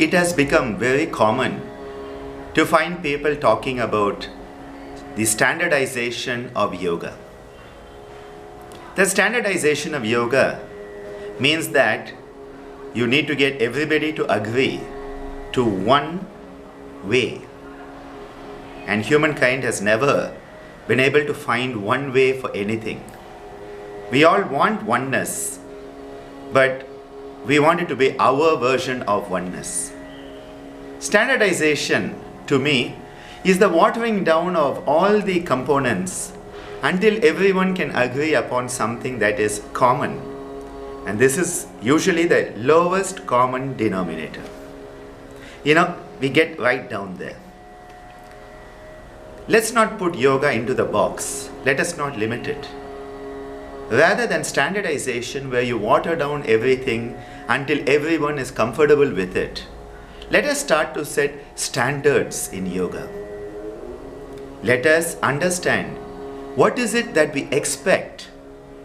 it has become very common to find people talking about the standardization of yoga. The standardization of yoga means that you need to get everybody to agree to one way. And humankind has never been able to find one way for anything. We all want oneness, but we want it to be our version of oneness. Standardization, to me, is the watering down of all the components until everyone can agree upon something that is common. And this is usually the lowest common denominator. We get right down there. Let's not put yoga into the box. Let us not limit it. Rather than standardization where you water down everything until everyone is comfortable with it, let us start to set standards in yoga. Let us understand what is it that we expect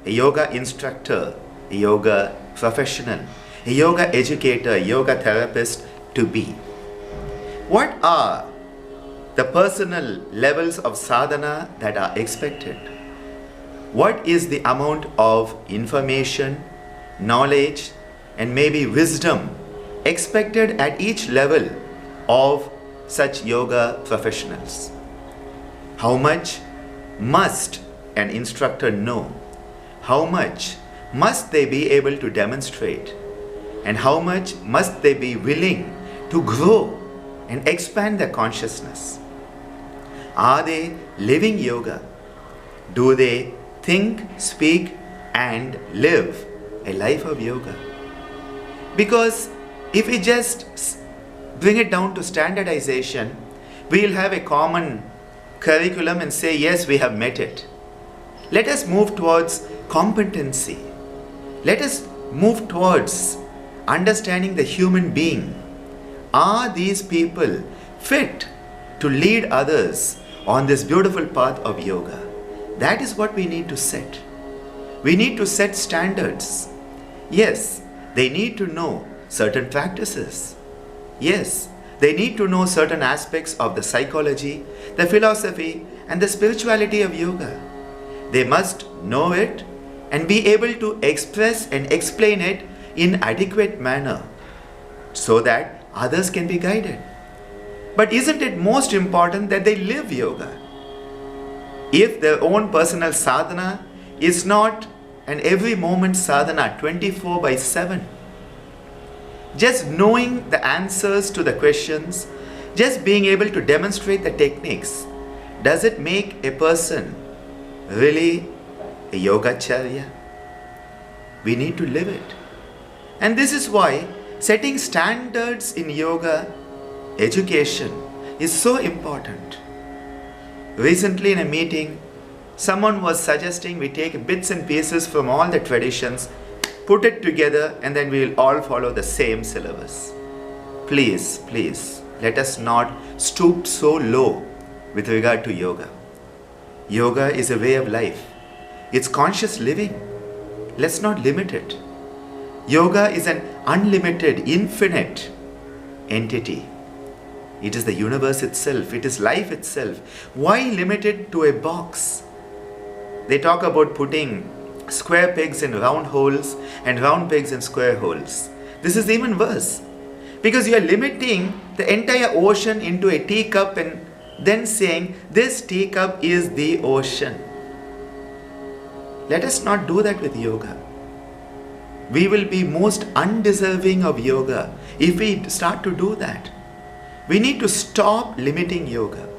a yoga instructor, a yoga professional, a yoga educator, a yoga therapist to be. What are the personal levels of sadhana that are expected? What is the amount of information, knowledge, and maybe wisdom expected at each level of such yoga professionals? How much must an instructor know? How much must they be able to demonstrate? And how much must they be willing to grow and expand their consciousness? Are they living yoga? Do they think, speak, and live a life of yoga? Because if we just bring it down to standardization, we'll have a common curriculum and say, yes, we have met it. Let us move towards competency. Let us move towards understanding the human being. Are these people fit to lead others on this beautiful path of yoga? That is what we need to set. We need to set standards. Yes, they need to know certain practices. Yes, they need to know certain aspects of the psychology, the philosophy, and the spirituality of yoga. They must know it and be able to express and explain it in adequate manner so that others can be guided. But isn't it most important that they live yoga? If their own personal sadhana is not an every moment sadhana 24/7, just knowing the answers to the questions, just being able to demonstrate the techniques, does it make a person really a Yogacharya? We need to live it. And this is why setting standards in yoga education is so important. Recently in a meeting, someone was suggesting we take bits and pieces from all the traditions, put it together, and then we will all follow the same syllabus. Please, let us not stoop so low with regard to yoga. Yoga is a way of life. It's conscious living. Let's not limit it. Yoga is an unlimited, infinite entity. It is the universe itself. It is life itself. Why limit it to a box? They talk about putting square pegs in round holes and round pegs in square holes. This is even worse, because you are limiting the entire ocean into a teacup and then saying this teacup is the ocean. Let us not do that with yoga. We will be most undeserving of yoga if we start to do that. We need to stop limiting yoga.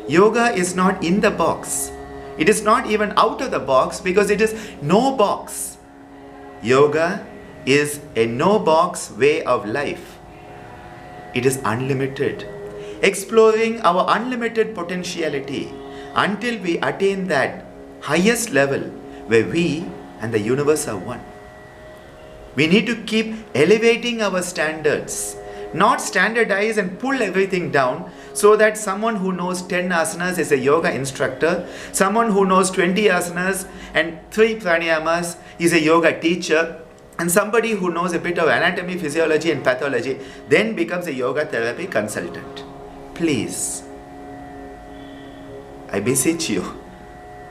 Yoga is not in the box. It is not even out of the box, because it is no box. Yoga is a no box way of life. It is unlimited. Exploring our unlimited potentiality until we attain that highest level where we and the universe are one. We need to keep elevating our standards, not standardize and pull everything down so that someone who knows 10 asanas is a yoga instructor, someone who knows 20 asanas and 3 pranayamas is a yoga teacher, And somebody who knows a bit of anatomy, physiology and pathology then becomes a yoga therapy consultant. Please, I beseech you,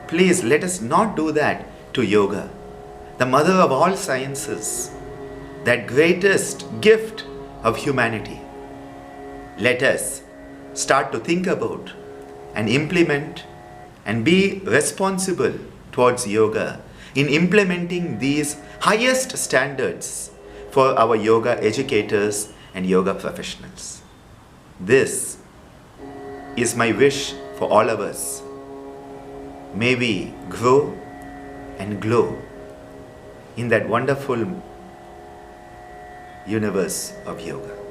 please let us not do that to yoga, the mother of all sciences, that greatest gift of humanity. Let us start to think about and implement and be responsible towards yoga in implementing these highest standards for our yoga educators and yoga professionals. This is my wish for all of us. May we grow and glow in that wonderful universe of yoga.